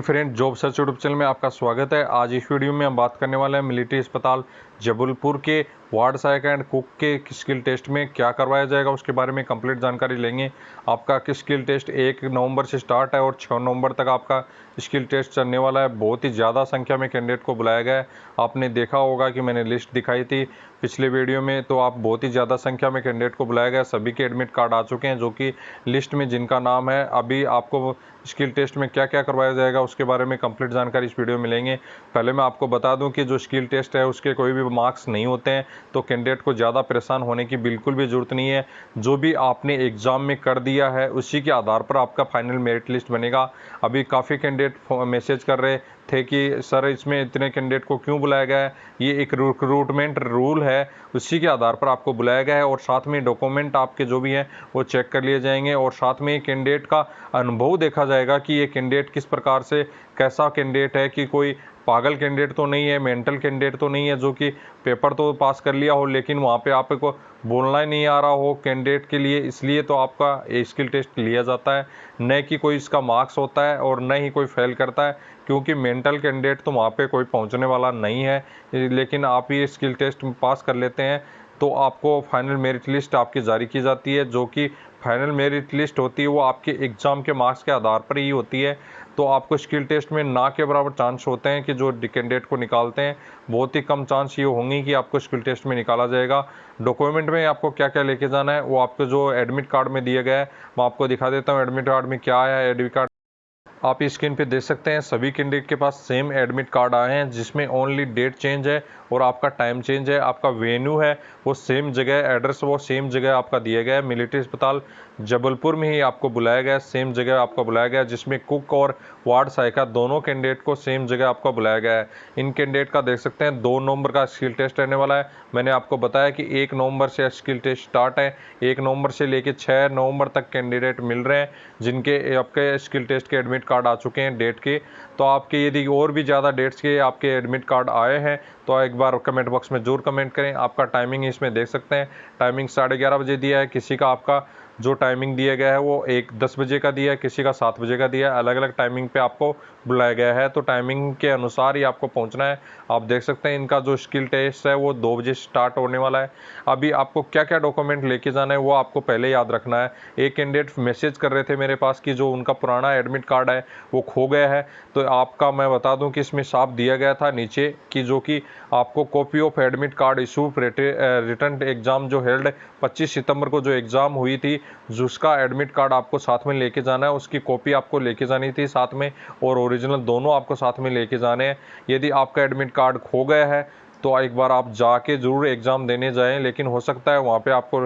Friend, job search YouTube channel में आपका स्वागत है। आज इस वीडियो में हम बात करने वाले हैं मिलिट्री अस्पताल जबलपुर के वार्ड सहायक एंड कुक के स्किल टेस्ट में क्या करवाया जाएगा, उसके बारे में कंप्लीट जानकारी लेंगे। आपका स्किल टेस्ट 1 नवंबर से स्टार्ट है और 6 नवंबर तक आपका स्किल टेस्ट चलने वाला है। बहुत ही ज़्यादा संख्या में कैंडिडेट को बुलाया गया है। आपने देखा होगा कि मैंने लिस्ट दिखाई थी पिछले वीडियो में, तो आप बहुत ही ज़्यादा संख्या में कैंडिडेट को बुलाया गया। सभी के एडमिट कार्ड आ चुके हैं, जो कि लिस्ट में जिनका नाम है। अभी आपको स्किल टेस्ट में क्या क्या करवाया जाएगा उसके बारे में कंप्लीट जानकारी इस वीडियो में लेंगे। पहले मैं आपको बता दूं कि जो स्किल टेस्ट है उसके कोई भी मार्क्स नहीं होते हैं, तो कैंडिडेट को ज़्यादा परेशान होने की बिल्कुल भी ज़रूरत नहीं है। जो भी आपने एग्ज़ाम में कर दिया है उसी के आधार पर आपका फाइनल मेरिट लिस्ट बनेगा। अभी काफ़ी कैंडिडेट मैसेज कर रहे थे कि सर इसमें इतने कैंडिडेट को क्यों बुलाया गया है, ये एक रिक्रूटमेंट रूल है, उसी के आधार पर आपको बुलाया गया है। और साथ में डॉक्यूमेंट आपके जो भी हैं वो चेक कर लिए जाएंगे और साथ में कैंडिडेट का अनुभव देखा जाएगा कि ये कैंडिडेट किस प्रकार से, कैसा कैंडिडेट है, कि कोई पागल कैंडिडेट तो नहीं है, मेंटल कैंडिडेट तो नहीं है जो कि पेपर तो पास कर लिया हो लेकिन वहाँ पे आपको बोलना ही नहीं आ रहा हो कैंडिडेट के लिए। इसलिए तो आपका स्किल टेस्ट लिया जाता है, न कि कोई इसका मार्क्स होता है और न ही कोई फेल करता है, क्योंकि मेंटल कैंडिडेट तो वहाँ पे कोई पहुँचने वाला नहीं है। लेकिन आप ये स्किल टेस्ट पास कर लेते हैं तो आपको फाइनल मेरिट लिस्ट आपकी जारी की जाती है। जो कि फाइनल मेरिट लिस्ट होती है वो आपके एग्ज़ाम के मार्क्स के आधार पर ही होती है। तो आपको स्किल टेस्ट में ना के बराबर चांस होते हैं कि जो कैंडिडेट को निकालते हैं, बहुत ही कम चांस ये होंगे कि आपको स्किल टेस्ट में निकाला जाएगा। डॉक्यूमेंट में आपको क्या क्या लेके जाना है वो आपको जो एडमिट कार्ड में दिया गया है मैं आपको दिखा देता हूँ। एडमिट कार्ड में क्या है, एडमिट कार्ड आप इस स्क्रीन पे देख सकते हैं। सभी कैंडिडेट के पास सेम एडमिट कार्ड आए हैं, जिसमें ओनली डेट चेंज है और आपका टाइम चेंज है। आपका वेन्यू है वो सेम जगह, एड्रेस वो सेम जगह आपका दिया गया है। मिलिट्री अस्पताल जबलपुर में ही आपको बुलाया गया है, सेम जगह आपको बुलाया गया है, जिसमें कुक और वार्ड सहायिका दोनों कैंडिडेट को सेम जगह आपको बुलाया गया है। इन कैंडिडेट का देख सकते हैं 2 नवंबर का स्किल टेस्ट रहने वाला है। मैंने आपको बताया कि 1 नवंबर से स्किल टेस्ट स्टार्ट है। 1 नवंबर से लेकर 6 नवंबर तक कैंडिडेट मिल रहे हैं जिनके आपके स्किल टेस्ट के एडमिट कार्ड आ चुके हैं डेट के। तो आपके यदि और भी ज़्यादा डेट्स के आपके एडमिट कार्ड आए हैं तो एक बार कमेंट बॉक्स में ज़रूर कमेंट करें। आपका टाइमिंग इसमें देख सकते हैं, टाइमिंग 11:30 बजे दिया है। किसी का आपका जो टाइमिंग दिया गया है वो 10 बजे का दिया है, किसी का 7 बजे का दिया है। अलग अलग टाइमिंग पे आपको बुलाया गया है, तो टाइमिंग के अनुसार ही आपको पहुंचना है। आप देख सकते हैं इनका जो स्किल टेस्ट है वो 2 बजे स्टार्ट होने वाला है। अभी आपको क्या क्या डॉक्यूमेंट लेके जाना है वो आपको पहले याद रखना है। एक कैंडिडेट मैसेज कर रहे थे मेरे पास कि जो उनका पुराना एडमिट कार्ड है वो खो गया है। तो आपका मैं बता दूं कि इसमें साफ दिया गया था नीचे कि जो कि आपको copy of admit card issue return exam जो हेल्ड 25 सितंबर को जो एग्ज़ाम हुई थी, जिसका एडमिट कार्ड आपको साथ में लेके जाना है, उसकी कॉपी आपको लेके जानी थी साथ में, और ओरिजिनल दोनों आपको साथ में लेके जाने हैं। यदि आपका एडमिट कार्ड खो गया है तो एक बार आप जाके ज़रूर एग्ज़ाम देने जाएं, लेकिन हो सकता है वहाँ पे आपको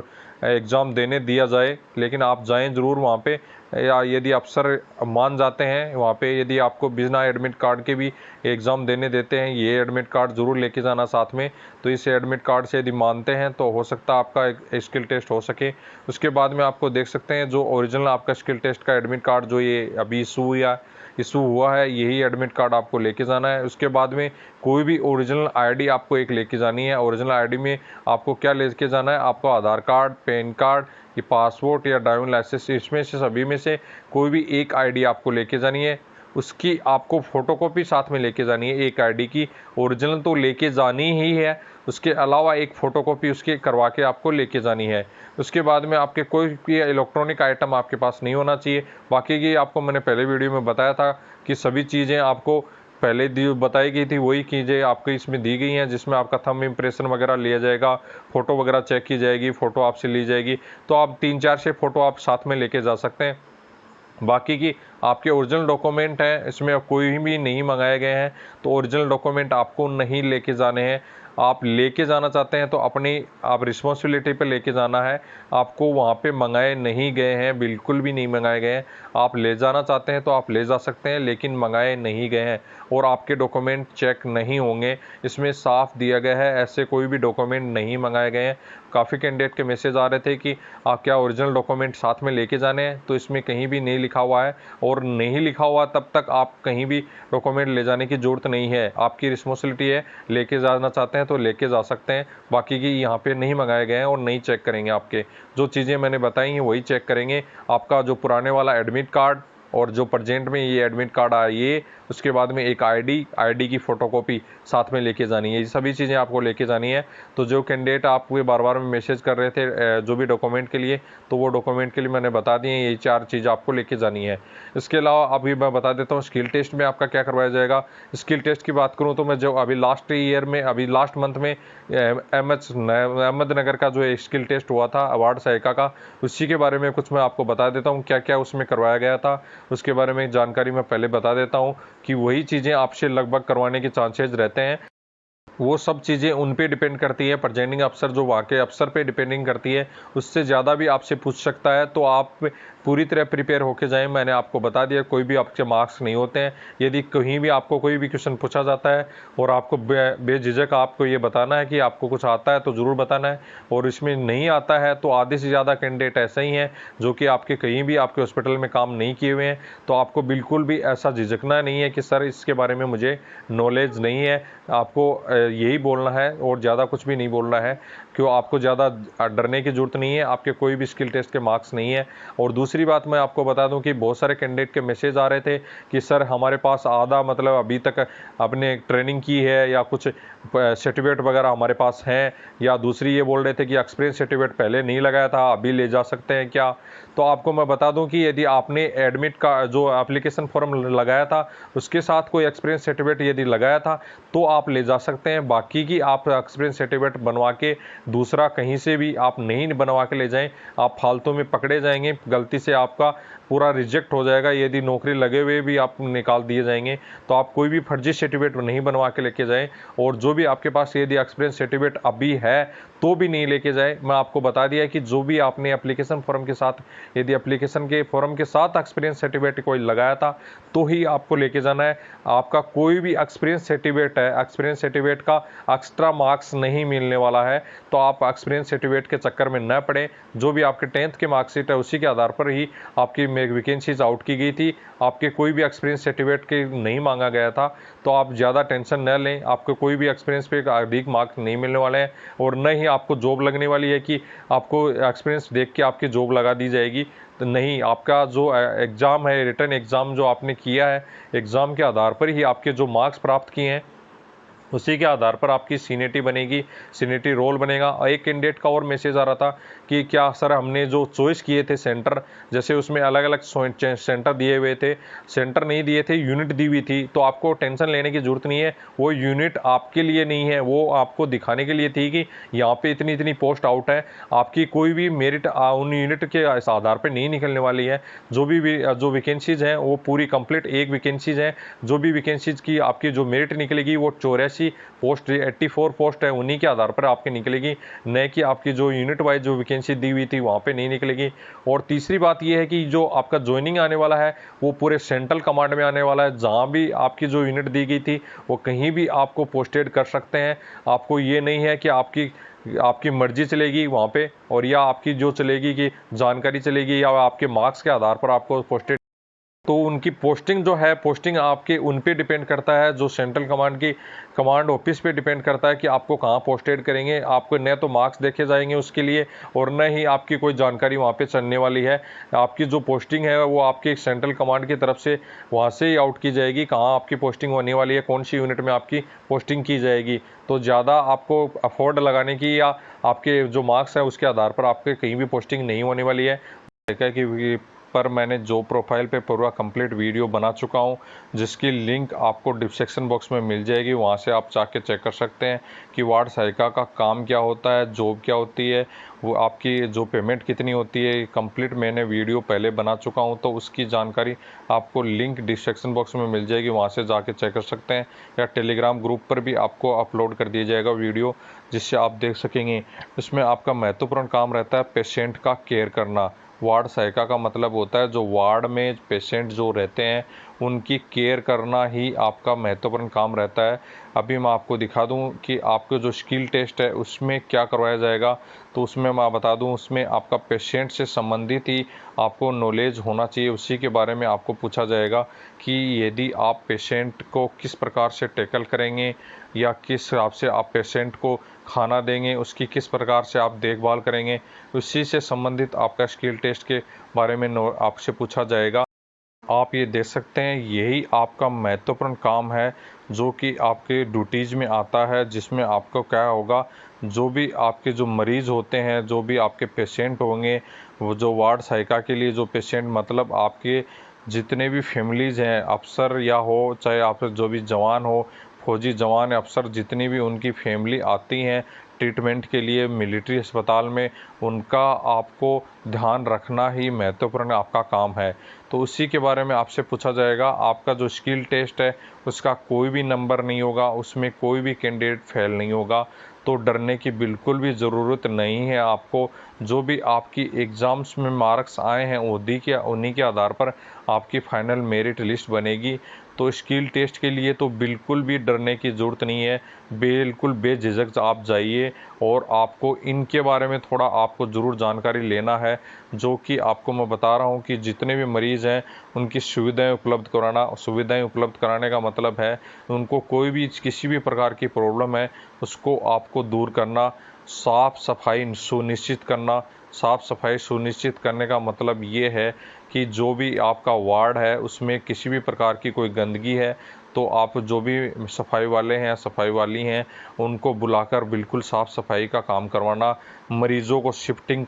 एग्ज़ाम देने दिया जाए, लेकिन आप जाएं ज़रूर वहाँ पे। या यदि अफसर मान जाते हैं वहाँ पे, यदि आपको बिना एडमिट कार्ड के भी एग्ज़ाम देने देते हैं, ये एडमिट कार्ड ज़रूर लेके जाना साथ में। तो इस एडमिट कार्ड से यदि मानते हैं तो हो सकता है आपका एक स्किल टेस्ट हो सके। उसके बाद में आपको देख सकते हैं जो ओरिजिनल आपका स्किल टेस्ट का एडमिट कार्ड जो ये अभी इशू हुआ है, यही एडमिट कार्ड आपको लेके जाना है। उसके बाद में कोई भी ओरिजिनल आईडी आपको एक लेके जानी है। ओरिजिनल आईडी में आपको क्या लेके जाना है, आपको आधार कार्ड, पैन कार्ड, ये पासपोर्ट या ड्राइविंग लाइसेंस, इसमें से सभी में से कोई भी एक आईडी आपको लेके जानी है। उसकी आपको फोटोकॉपी साथ में लेके जानी है। एक आईडी की ओरिजिनल तो लेके जानी ही है, उसके अलावा एक फ़ोटोकॉपी उसकी करवा के आपको लेके जानी है। उसके बाद में आपके कोई भी इलेक्ट्रॉनिक आइटम आपके पास नहीं होना चाहिए। बाकी की आपको मैंने पहले वीडियो में बताया था कि सभी चीज़ें आपको पहले बताई गई थी, वही चीज़ें आपको इसमें दी गई हैं, जिसमें आपका थंब इम्प्रेशन वगैरह लिया जाएगा, फ़ोटो वगैरह चेक की जाएगी, फ़ोटो आपसे ली जाएगी। तो आप 3-4 से फ़ोटो आप साथ में लेके जा सकते हैं। बाकी की आपके ओरिजिनल डॉक्यूमेंट हैं, इसमें कोई भी नहीं मंगाए गए हैं, तो ओरिजिनल डॉक्यूमेंट आपको नहीं लेके जाने हैं। आप लेके जाना चाहते हैं तो अपनी आप रिस्पॉन्सिबिलिटी पे लेके जाना है। आपको वहाँ पे मंगाए नहीं गए हैं, बिल्कुल भी नहीं मंगाए गए हैं। आप ले जाना चाहते हैं तो आप ले जा सकते हैं, लेकिन मंगाए नहीं गए हैं और आपके डॉक्यूमेंट चेक नहीं होंगे। इसमें साफ दिया गया है ऐसे कोई भी डॉक्यूमेंट नहीं मंगाए गए हैं। काफ़ी कैंडिडेट के मैसेज आ रहे थे कि आप क्या ओरिजिनल डॉक्यूमेंट साथ में लेके जाने हैं, तो इसमें कहीं भी नहीं लिखा हुआ है, और नहीं लिखा हुआ तब तक आप कहीं भी डॉक्यूमेंट ले जाने की ज़रूरत नहीं है। आपकी रिस्पॉन्सिबिलिटी है, लेके जाना चाहते हैं तो लेके जा सकते हैं। बाकी की यहाँ पे नहीं मंगाए गए हैं और नहीं चेक करेंगे। आपके जो चीज़ें मैंने बताई हैं वही चेक करेंगे। आपका जो पुराने वाला एडमिट कार्ड, और जो प्रेजेंट में ये एडमिट कार्ड आया ये, उसके बाद में एक आईडी की फ़ोटोकॉपी साथ में लेके जानी है। ये सभी चीज़ें आपको लेके जानी है। तो जो कैंडिडेट आपको बार बार में मैसेज कर रहे थे जो भी डॉक्यूमेंट के लिए, तो वो डॉक्यूमेंट के लिए मैंने बता दिए, ये 4 चीज़ आपको लेके जानी है। इसके अलावा अभी मैं बता देता हूँ स्किल टेस्ट में आपका क्या करवाया जाएगा। स्किल टेस्ट की बात करूँ तो मैं जो अभी लास्ट मंथ में अहमदनगर का जो स्किल टेस्ट हुआ था वार्ड सहायिका का, उसी के बारे में कुछ मैं आपको बता देता हूँ क्या क्या उसमें करवाया गया था। उसके बारे में जानकारी मैं पहले बता देता हूँ कि वही चीज़ें आपसे लगभग करवाने के चांसेस रहते हैं। वो सब चीज़ें उन पे डिपेंड करती है, प्रेजेंटिंग अफसर जो वाकई अफसर पे डिपेंडिंग करती है, उससे ज़्यादा भी आपसे पूछ सकता है। तो आप पूरी तरह प्रिपेयर होके जाएं। मैंने आपको बता दिया कोई भी आपके मार्क्स नहीं होते हैं। यदि कहीं भी आपको कोई भी क्वेश्चन पूछा जाता है और आपको बेझिझक आपको ये बताना है कि आपको कुछ आता है तो ज़रूर बताना है, और इसमें नहीं आता है तो आधे से ज़्यादा कैंडिडेट ऐसे ही हैं जो कि आपके कहीं भी आपके हॉस्पिटल में काम नहीं किए हुए हैं। तो आपको बिल्कुल भी ऐसा झिझकना नहीं है कि सर इसके बारे में मुझे नॉलेज नहीं है। आपको यही बोलना है और ज़्यादा कुछ भी नहीं बोलना है। क्यों आपको ज़्यादा डरने की ज़रूरत नहीं है, आपके कोई भी स्किल टेस्ट के मार्क्स नहीं है। और दूसरी बात मैं आपको बता दूं कि बहुत सारे कैंडिडेट के मैसेज आ रहे थे कि सर हमारे पास आधा मतलब अभी तक आपने ट्रेनिंग की है या कुछ सर्टिफिकेट वगैरह हमारे पास हैं, या दूसरी ये बोल रहे थे कि एक्सपीरियंस सर्टिफिकेट पहले नहीं लगाया था अभी ले जा सकते हैं क्या। तो आपको मैं बता दूं कि यदि आपने एडमिट का जो एप्लीकेशन फॉर्म लगाया था उसके साथ कोई एक्सपीरियंस सर्टिफिकेट यदि लगाया था तो आप ले जा सकते हैं। बाकी की आप एक्सपीरियंस सर्टिफिकेट बनवा के दूसरा कहीं से भी आप नहीं बनवा के ले जाएं, आप फालतू में पकड़े जाएंगे, गलती से आपका पूरा रिजेक्ट हो जाएगा। यदि नौकरी लगे हुए भी आप निकाल दिए जाएंगे। तो आप कोई भी फर्जी सर्टिफिकेट नहीं बनवा के लेके जाएं, और जो भी आपके पास यदि एक्सपीरियंस सर्टिफिकेट अभी है तो भी नहीं लेके जाए। मैं आपको बता दिया कि जो भी आपने एप्लीकेशन फॉर्म के साथ, यदि एप्लीकेशन के फॉर्म के साथ एक्सपीरियंस सर्टिफिकेट कोई लगाया था तो ही आपको लेके जाना है। आपका कोई भी एक्सपीरियंस सर्टिफिकेट है, एक्सपीरियंस सर्टिफिकेट का एक्स्ट्रा मार्क्स नहीं मिलने वाला है। तो आप एक्सपीरियंस सर्टिफिकेट के चक्कर में न पड़े। जो भी आपके 10th के मार्कशीट है उसी के आधार पर ही आपकी वैकेंसीज आउट की गई थी। आपके कोई भी एक्सपीरियंस सर्टिफिकेट के नहीं मांगा गया था। तो आप ज़्यादा टेंशन न लें, आपको कोई भी एक्सपीरियंस पे अधिक मार्क्स नहीं मिलने वाले हैं, और न ही आपको जॉब लगने वाली है कि आपको एक्सपीरियंस देख के आपकी जॉब लगा दी जाएगी। तो नहीं, आपका जो एग्ज़ाम है, रिटर्न एग्ज़ाम जो आपने किया है, एग्ज़ाम के आधार पर ही आपके जो मार्क्स प्राप्त किए हैं उसी के आधार पर आपकी सीनियरिटी बनेगी, सीनियरिटी रोल बनेगा। और एक कैंडिडेट का और मैसेज आ रहा था कि क्या सर हमने जो चॉइस किए थे सेंटर, जैसे उसमें अलग अलग सेंटर दिए हुए थे, सेंटर नहीं दिए थे, यूनिट दी हुई थी। तो आपको टेंशन लेने की ज़रूरत नहीं है, वो यूनिट आपके लिए नहीं है, वो आपको दिखाने के लिए थी कि यहाँ पे इतनी इतनी पोस्ट आउट है। आपकी कोई भी मेरिट उन यूनिट के आधार पर नहीं निकलने वाली है। जो वैकेंसीज हैं वो पूरी कंप्लीट एक वैकेंसीज हैं। जो भी वैकेंसीज की आपकी जो मेरिट निकलेगी वो 84 पोस्ट 84 पोस्ट है, उन्हीं के आधार पर आपकी निकलेगी, न कि आपकी जो यूनिट वाइज जो वैकेंसी दी हुई थी वहाँ पे नहीं निकलेगी। और तीसरी बात यह है कि जो आपका ज्वाइनिंग आने वाला है वो पूरे सेंट्रल कमांड में आने वाला है। जहाँ भी आपकी जो यूनिट दी गई थी वो कहीं भी आपको पोस्टेड कर सकते हैं। आपको ये नहीं है कि आपकी मर्जी चलेगी वहाँ पे, और या आपकी जो चलेगी कि जानकारी चलेगी या आपके मार्क्स के आधार पर आपको पोस्टेड। तो उनकी पोस्टिंग जो है, पोस्टिंग आपके उन पे डिपेंड करता है, जो सेंट्रल कमांड की कमांड ऑफिस पे डिपेंड करता है कि आपको कहाँ पोस्टेड करेंगे। आपको न तो मार्क्स देखे जाएंगे उसके लिए, और न ही आपकी कोई जानकारी वहाँ पे चलने वाली है। आपकी जो पोस्टिंग है वो आपकी सेंट्रल कमांड की तरफ से वहाँ से ही आउट की जाएगी, कहाँ आपकी पोस्टिंग होने वाली है, कौन सी यूनिट में आपकी पोस्टिंग की जाएगी। तो ज़्यादा आपको अफोर्ड लगाने की या आपके जो मार्क्स है उसके आधार पर आपके कहीं भी पोस्टिंग नहीं होने वाली है। कि पर मैंने जॉब प्रोफाइल पे पूरा कंप्लीट वीडियो बना चुका हूँ, जिसकी लिंक आपको डिस्क्रिप्शन बॉक्स में मिल जाएगी। वहाँ से आप जाके चेक कर सकते हैं कि वार्ड सहायिका का काम क्या होता है, जॉब क्या होती है, वो आपकी जो पेमेंट कितनी होती है। कंप्लीट मैंने वीडियो पहले बना चुका हूँ, तो उसकी जानकारी आपको लिंक डिस्क्रिप्शन बॉक्स में मिल जाएगी, वहाँ से जाके चेक कर सकते हैं। या टेलीग्राम ग्रुप पर भी आपको अपलोड कर दिया जाएगा वीडियो, जिससे आप देख सकेंगे। इसमें आपका महत्वपूर्ण काम रहता है पेशेंट का केयर करना। वार्ड सहायिका का मतलब होता है जो वार्ड में पेशेंट जो रहते हैं उनकी केयर करना ही आपका महत्वपूर्ण काम रहता है। अभी मैं आपको दिखा दूं कि आपको जो स्किल टेस्ट है उसमें क्या करवाया जाएगा। तो उसमें मैं बता दूं, उसमें आपका पेशेंट से संबंधित ही आपको नॉलेज होना चाहिए। उसी के बारे में आपको पूछा जाएगा कि यदि आप पेशेंट को किस प्रकार से टैकल करेंगे, या किस हिसाब से आप पेशेंट को खाना देंगे, उसकी किस प्रकार से आप देखभाल करेंगे, उसी से संबंधित आपका स्किल टेस्ट के बारे में आपसे पूछा जाएगा। आप ये देख सकते हैं, यही आपका महत्वपूर्ण काम है जो कि आपके ड्यूटीज़ में आता है, जिसमें आपको क्या होगा, जो भी आपके जो मरीज़ होते हैं, जो भी आपके पेशेंट होंगे, वो जो वार्ड सहायिका के लिए जो पेशेंट मतलब आपके जितने भी फैमिलीज़ हैं, अफसर या हो चाहे आप जो भी जवान हो, फौजी जवान अफसर जितनी भी उनकी फैमिली आती हैं ट्रीटमेंट के लिए मिलिट्री अस्पताल में, उनका आपको ध्यान रखना ही महत्वपूर्ण आपका काम है। तो उसी के बारे में आपसे पूछा जाएगा। आपका जो स्किल टेस्ट है उसका कोई भी नंबर नहीं होगा, उसमें कोई भी कैंडिडेट फेल नहीं होगा, तो डरने की बिल्कुल भी ज़रूरत नहीं है आपको। जो भी आपकी एग्ज़ाम्स में मार्क्स आए हैं उन्हीं के आधार पर आपकी फ़ाइनल मेरिट लिस्ट बनेगी। तो स्किल टेस्ट के लिए तो बिल्कुल भी डरने की ज़रूरत नहीं है, बिल्कुल बेझिझक आप जाइए। और आपको इनके बारे में थोड़ा आपको ज़रूर जानकारी लेना है, जो कि आपको मैं बता रहा हूँ कि जितने भी मरीज़ हैं उनकी सुविधाएं उपलब्ध कराने का मतलब है उनको कोई भी किसी भी प्रकार की प्रॉब्लम है उसको आपको दूर करना, साफ़ सफाई सुनिश्चित करने का मतलब ये है कि जो भी आपका वार्ड है उसमें किसी भी प्रकार की कोई गंदगी है तो आप जो भी सफाई वाले हैं, सफाई वाली हैं, उनको बुलाकर बिल्कुल साफ़ सफाई का काम करवाना। मरीज़ों को शिफ्टिंग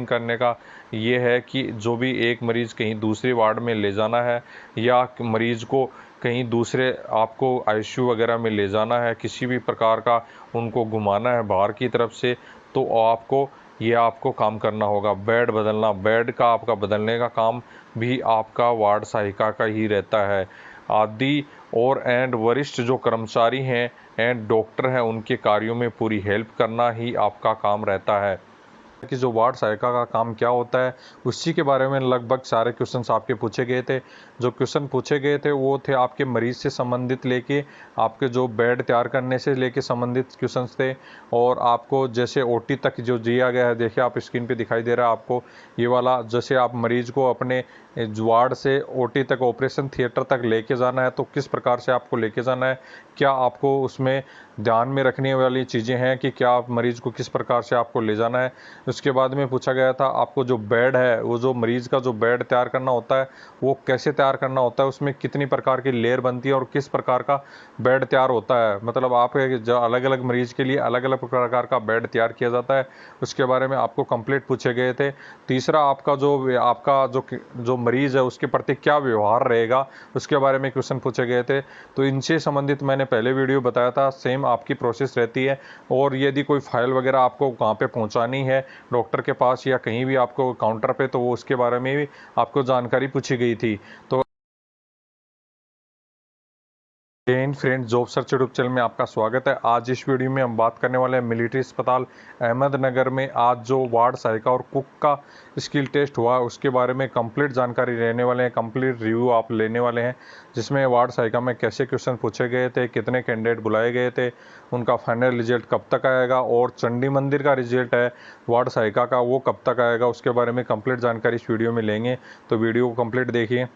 करने का ये है कि जो भी एक मरीज़ कहीं दूसरे वार्ड में ले जाना है या मरीज़ को कहीं दूसरे आपको आईसीयू वगैरह में ले जाना है, किसी भी प्रकार का उनको घुमाना है बाहर की तरफ से, तो आपको काम करना होगा। बेड का आपका बदलने का काम भी आपका वार्ड सहायिका का ही रहता है। आदि और वरिष्ठ जो कर्मचारी हैं एंड डॉक्टर हैं उनके कार्यों में पूरी हेल्प करना ही आपका काम रहता है। कि जो वार्ड सहायिका का काम क्या होता है उसी के बारे में लगभग सारे क्वेश्चंस आपके पूछे गए थे। जो क्वेश्चन पूछे गए थे वो थे आपके मरीज से संबंधित लेके आपके जो बेड तैयार करने से लेके संबंधित क्वेश्चंस थे, और आपको जैसे ओटी तक जो दिया गया है, देखिए आप स्क्रीन पे दिखाई दे रहा है आपको ये वाला, जैसे आप मरीज को अपने वार्ड से ओटी तक, ऑपरेशन थिएटर तक लेके जाना है तो किस प्रकार से आपको लेके जाना है, क्या आपको उसमें ध्यान में रखने वाली चीज़ें हैं कि क्या आप मरीज़ को किस प्रकार से आपको ले जाना है। उसके बाद में पूछा गया था आपको जो बेड है, वो जो मरीज़ का जो बेड तैयार करना होता है वो कैसे तैयार करना होता है, उसमें कितनी प्रकार की लेयर बनती है और किस प्रकार का बेड तैयार होता है, मतलब आप अलग अलग मरीज़ के लिए अलग अलग प्रकार का बेड तैयार किया जाता है, उसके बारे में आपको कंप्लीट पूछे गए थे। तीसरा आपका जो मरीज़ है उसके प्रति क्या व्यवहार रहेगा उसके बारे में क्वेश्चन पूछे गए थे। तो इनसे संबंधित मैंने पहले वीडियो बताया था, सेम आपकी प्रोसेस रहती है। और यदि कोई फाइल वगैरह आपको कहाँ पे पहुँचानी है, डॉक्टर के पास या कहीं भी आपको काउंटर पे, तो वो उसके बारे में भी आपको जानकारी पूछी गई थी। तो जय Hind friends, job search YouTube channel में आपका स्वागत है। आज इस वीडियो में हम बात करने वाले हैं मिलिट्री अस्पताल अहमदनगर में आज जो वार्ड सहायिका और कुक का स्किल टेस्ट हुआ उसके बारे में कंप्लीट जानकारी रहने वाले हैं, कंप्लीट रिव्यू आप लेने वाले हैं, जिसमें वार्ड सहायिका में कैसे क्वेश्चन पूछे गए थे, कितने कैंडिडेट बुलाए गए थे, उनका फाइनल रिजल्ट कब तक आएगा, और चंडी मंदिर का रिजल्ट है वार्ड सहायिका का वो कब तक आएगा, उसके बारे में कंप्लीट जानकारी इस वीडियो में लेंगे। तो वीडियो को कंप्लीट देखिए।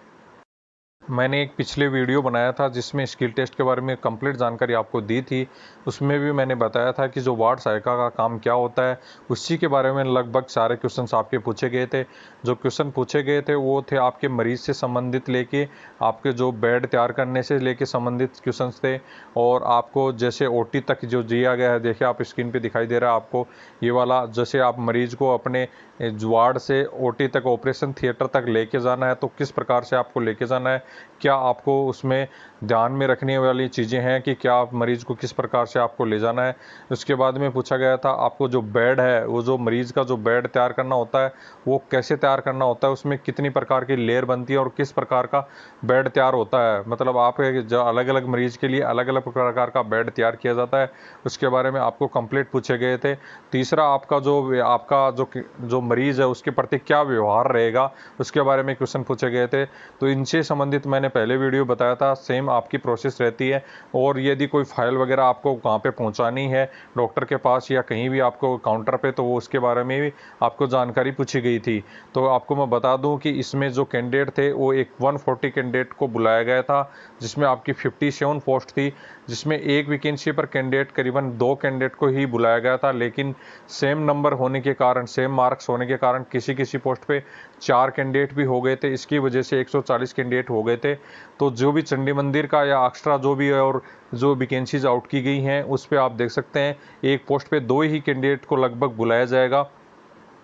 मैंने एक पिछले वीडियो बनाया था जिसमें स्किल टेस्ट के बारे में कंप्लीट जानकारी आपको दी थी। उसमें भी मैंने बताया था कि जो वार्ड सहायिका का काम क्या होता है, उसी के बारे में लगभग सारे क्वेश्चंस आपके पूछे गए थे। जो क्वेश्चन पूछे गए थे वो थे आपके मरीज से संबंधित लेके आपके जो बेड तैयार करने से लेके संबंधित क्वेश्चंस थे, और आपको जैसे ओटी तक जो दिया गया है, देखिए आप स्क्रीन पे दिखाई दे रहा है आपको ये वाला, जैसे आप मरीज को अपने वार्ड से ओटी तक, ऑपरेशन थिएटर तक लेके जाना है तो किस प्रकार से आपको लेके जाना है, क्या आपको उसमें ध्यान में रखने वाली चीज़ें हैं कि क्या आप मरीज़ को किस प्रकार से आपको ले जाना है। उसके बाद में पूछा गया था आपको जो बेड है, वो जो मरीज़ का जो बेड तैयार करना होता है वो कैसे तैयार करना होता है, उसमें कितनी प्रकार की लेयर बनती है और किस प्रकार का बेड तैयार होता है, मतलब आप अलग अलग मरीज़ के लिए अलग अलग प्रकार का बेड तैयार किया जाता है, उसके बारे में आपको कंप्लीट पूछे गए थे। तीसरा आपका जो मरीज़ है उसके प्रति क्या व्यवहार रहेगा उसके बारे में क्वेश्चन पूछे गए थे। तो इनसे संबंधित मैंने पहले वीडियो बताया था, सेम आपकी प्रोसेस रहती है। और यदि कोई फाइल वगैरह आपको कहाँ पे पहुँचानी है, डॉक्टर के पास या कहीं भी आपको काउंटर पे, तो वो उसके बारे में भी आपको जानकारी पूछी गई थी। तो आपको मैं बता दूं कि इसमें जो कैंडिडेट थे वो एक 140 कैंडिडेट को बुलाया गया था, जिसमें आपकी 57 पोस्ट थी। जिसमें एक वैकेंसी पर कैंडिडेट करीबन 2 कैंडिडेट को ही बुलाया गया था, लेकिन सेम नंबर होने के कारण, सेम मार्क्स होने के कारण किसी किसी पोस्ट पे 4 कैंडिडेट भी हो गए थे। इसकी वजह से 140 कैंडिडेट हो गए थे। तो जो भी चंडी मंदिर का या एक्स्ट्रा जो भी है और जो वैकेंसीज आउट की गई हैं उस पर आप देख सकते हैं एक पोस्ट पे 2 ही कैंडिडेट को लगभग बुलाया जाएगा।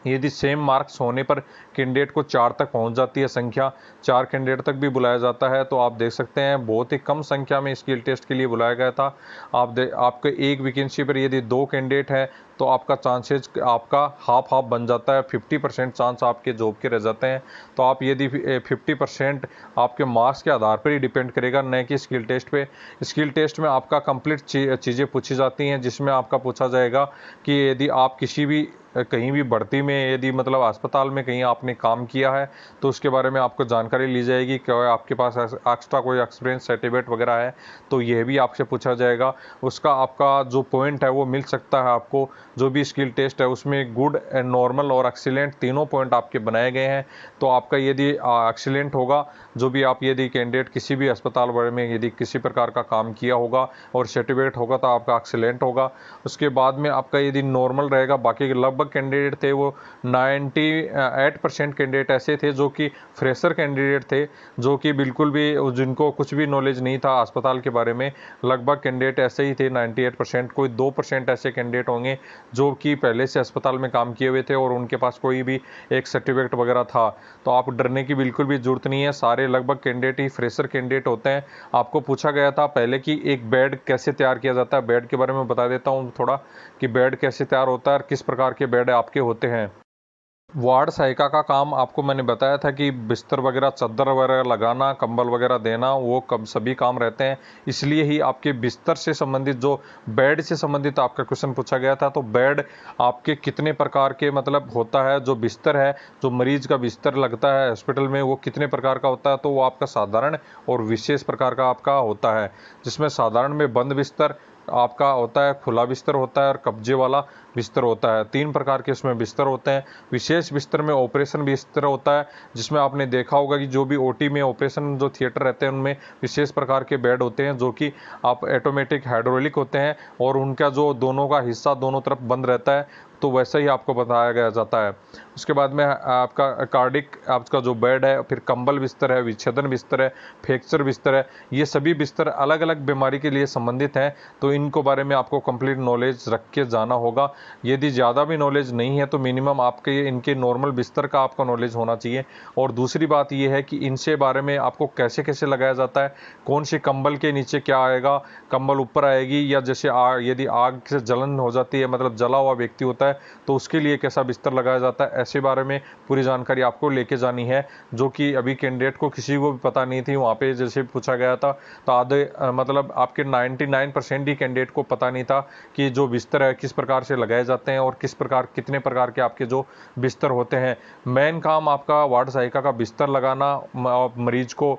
यदि सेम मार्क्स होने पर कैंडिडेट को 4 तक पहुंच जाती है संख्या, 4 कैंडिडेट तक भी बुलाया जाता है, तो आप देख सकते हैं बहुत ही कम संख्या में स्किल टेस्ट के लिए बुलाया गया था। आपके एक वैकेंसी पर यदि 2 कैंडिडेट है तो आपका चांसेज आपका हाफ बन जाता है, 50% चांस आपके जॉब के रह जाते हैं। तो आप यदि 50% आपके मार्क्स के आधार पर ही डिपेंड करेगा, न कि स्किल टेस्ट पे। स्किल टेस्ट में आपका कंप्लीट चीज़ें पूछी जाती हैं, जिसमें आपका पूछा जाएगा कि यदि आप किसी भी कहीं भी भर्ती में, यदि मतलब अस्पताल में कहीं आपने काम किया है तो उसके बारे में आपको जानकारी ली जाएगी। क्या आपके पास एक्स्ट्रा कोई एक्सपीरियंस सर्टिफिकेट वगैरह है तो यह भी आपसे पूछा जाएगा। उसका आपका जो पॉइंट है वो मिल सकता है आपको। जो भी स्किल टेस्ट है उसमें गुड एंड नॉर्मल और एक्सीलेंट तीनों पॉइंट आपके बनाए गए हैं। तो आपका यदि एक्सीलेंट होगा, जो भी आप यदि कैंडिडेट किसी भी अस्पताल वगैरह में यदि किसी प्रकार का काम किया होगा और सर्टिफिकेट होगा तो आपका एक्सीलेंट होगा। उसके बाद में आपका यदि नॉर्मल रहेगा, बाकी लगभग कैंडिडेट थे वो 98% कैंडिडेट ऐसे थे जो कि फ्रेशर कैंडिडेट थे, जो कि बिल्कुल भी जिनको कुछ भी नॉलेज नहीं था अस्पताल के बारे में। लगभग कैंडिडेट ऐसे ही थे 98%। कोई 2% ऐसे कैंडिडेट होंगे जो कि पहले से अस्पताल में काम किए हुए थे और उनके पास कोई भी एक सर्टिफिकेट वगैरह था। तो आप डरने की बिल्कुल भी जरूरत नहीं है, सारे लगभग कैंडिडेट ही फ्रेशर कैंडिडेट होते हैं। आपको पूछा गया था पहले कि एक बेड कैसे तैयार किया जाता है। बेड के बारे में बता देता हूँ थोड़ा कि बेड कैसे तैयार होता है और किस प्रकार के बेड आपके होते हैं। वार्ड सहायिका का काम आपको मैंने बताया था कि बिस्तर वगैरह, चादर वगैरह लगाना, कंबल वगैरह देना, वो कब सभी काम रहते हैं। इसलिए ही आपके बिस्तर से संबंधित, जो बेड से संबंधित आपका क्वेश्चन पूछा गया था। तो बेड आपके कितने प्रकार के मतलब होता है, जो बिस्तर है, जो मरीज का बिस्तर लगता है हॉस्पिटल में, वो कितने प्रकार का होता है। तो वो आपका साधारण और विशेष प्रकार का आपका होता है, जिसमें साधारण में बंद बिस्तर आपका होता है, खुला बिस्तर होता है और कब्जे वाला बिस्तर होता है। 3 प्रकार के इसमें बिस्तर होते हैं। विशेष बिस्तर में ऑपरेशन बिस्तर होता है, जिसमें आपने देखा होगा कि जो भी ओटी में ऑपरेशन जो थिएटर रहते हैं उनमें विशेष प्रकार के बेड होते हैं, जो कि आप ऑटोमेटिक हाइड्रोलिक होते हैं और उनका जो दोनों का हिस्सा दोनों तरफ बंद रहता है। तो वैसा ही आपको बताया गया जाता है। उसके बाद में आपका कार्डिक आपका जो बेड है, फिर कंबल बिस्तर है, विच्छेदन बिस्तर है, फ्रैक्चर बिस्तर है। ये सभी बिस्तर अलग अलग बीमारी के लिए संबंधित हैं, तो इनको बारे में आपको कंप्लीट नॉलेज रख के जाना होगा। यदि ज़्यादा भी नॉलेज नहीं है तो मिनिमम आपके इनके नॉर्मल बिस्तर का आपको नॉलेज होना चाहिए। और दूसरी बात ये है कि इनसे बारे में आपको कैसे कैसे लगाया जाता है, कौन से कंबल के नीचे क्या आएगा, कंबल ऊपर आएगी या जैसे यदि आग से जलन हो जाती है, मतलब जला हुआ व्यक्ति होता है तो उसके लिए कैसा बिस्तर लगाया जाता है, ऐसे बारे में पूरी जानकारी आपको लेके जानी है, जो कि अभी कैंडिडेट को किसी को भी पता नहीं थी। वहाँ पे जैसे पूछा गया था तो आधे मतलब आपके 99% ही कैंडिडेट को पता नहीं था कि जो बिस्तर है किस प्रकार से लगाए जाते हैं और कितने प्रकार के आपके जो बिस्तर होते हैं। मेन काम आपका वार्ड सहायिका का बिस्तर लगाना, मरीज को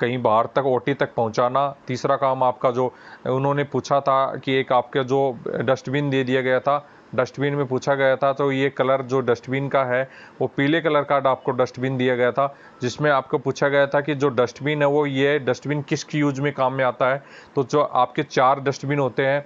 कहीं बाहर तक ओटी तक पहुंचाना। तीसरा काम आपका जो उन्होंने पूछा था कि एक आपके जो डस्टबिन दे दिया गया था, डस्टबिन में पूछा गया था, तो ये कलर जो डस्टबिन का है वो पीले कलर का आपको डस्टबिन दिया गया था, जिसमें आपको पूछा गया था कि जो डस्टबिन है वो ये डस्टबिन किस यूज में काम में आता है। तो जो आपके 4 डस्टबिन होते हैं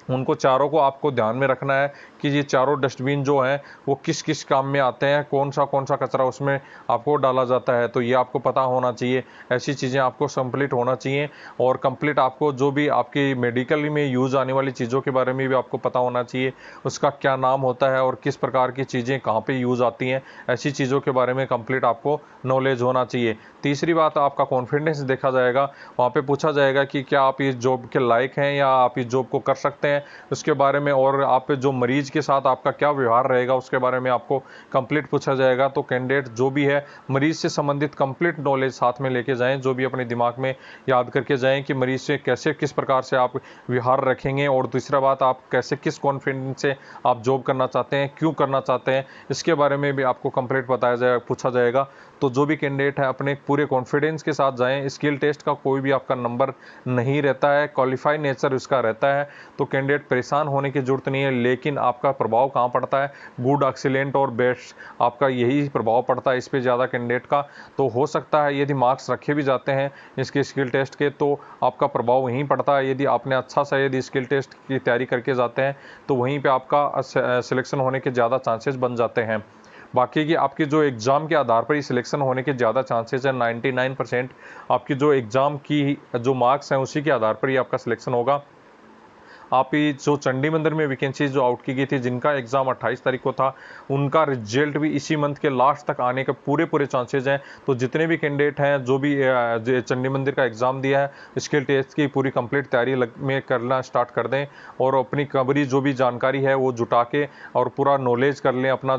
उनको चारों को आपको ध्यान में रखना है कि ये चारों डस्टबिन जो हैं वो किस किस काम में आते हैं, कौन सा कचरा उसमें आपको डाला जाता है, तो ये आपको पता होना चाहिए। ऐसी चीज़ें आपको कंप्लीट होना चाहिए और कंप्लीट आपको जो भी आपकी मेडिकल में यूज़ आने वाली चीज़ों के बारे में भी आपको पता होना चाहिए, उसका क्या नाम होता है और किस प्रकार की चीज़ें कहाँ पर यूज़ आती हैं। ऐसी चीज़ों के बारे में कंप्लीट आपको नॉलेज होना चाहिए। तीसरी बात, आपका कॉन्फिडेंस देखा जाएगा। वहाँ पर पूछा जाएगा कि क्या आप इस जॉब के लायक हैं या आप इस जॉब को कर सकते हैं, उसके बारे में। और आप जो मरीज के साथ आपका क्या व्यवहार रहेगा उसके बारे में आपको कंप्लीट पूछा जाएगा। तो कैंडिडेट जो भी है मरीज से संबंधित कंप्लीट नॉलेज साथ में लेके जाएं, जो भी अपने दिमाग में याद करके जाएं कि मरीज से कैसे किस प्रकार से आप व्यवहार रखेंगे। और दूसरा बात, आप कैसे किस कॉन्फिडेंस से आप जॉब करना चाहते हैं, क्यों करना चाहते हैं, इसके बारे में भी आपको कंप्लीट बताया जाएगा, पूछा जाएगा। तो जो भी कैंडिडेट है अपने पूरे कॉन्फिडेंस के साथ जाएं। स्किल टेस्ट का कोई भी आपका नंबर नहीं रहता है, क्वालिफाई नेचर इसका रहता है, तो कैंडिडेट परेशान होने की जरूरत नहीं है। लेकिन आपका प्रभाव कहाँ पड़ता है, गुड, एक्सीलेंट और बेस्ट, आपका यही प्रभाव पड़ता है इस पे ज़्यादा कैंडिडेट का। तो हो सकता है यदि मार्क्स रखे भी जाते हैं इसके स्किल टेस्ट के तो आपका प्रभाव वहीं पड़ता है। यदि आपने अच्छा सा यदि स्किल टेस्ट की तैयारी करके जाते हैं तो वहीं पे आपका सिलेक्शन होने के ज़्यादा चांसेस बन जाते हैं। बाकी की आपकी जो एग्ज़ाम के आधार पर ही सिलेक्शन होने के ज़्यादा चांसेस है। 99% आपकी जो एग्ज़ाम की जो मार्क्स हैं उसी के आधार पर ही आपका सिलेक्शन होगा। आप ही जो चंडी मंदिर में वैकेंसी जो आउट की गई थी, जिनका एग्ज़ाम 28 तारीख को था, उनका रिजल्ट भी इसी मंथ के लास्ट तक आने के पूरे चांसेज हैं। तो जितने भी कैंडिडेट हैं जो भी चंडी मंदिर का एग्ज़ाम दिया है, स्किल टेस्ट की पूरी कंप्लीट तैयारी में करना स्टार्ट कर दें और अपनी कवरी जो भी जानकारी है वो जुटा के और पूरा नॉलेज कर लें अपना।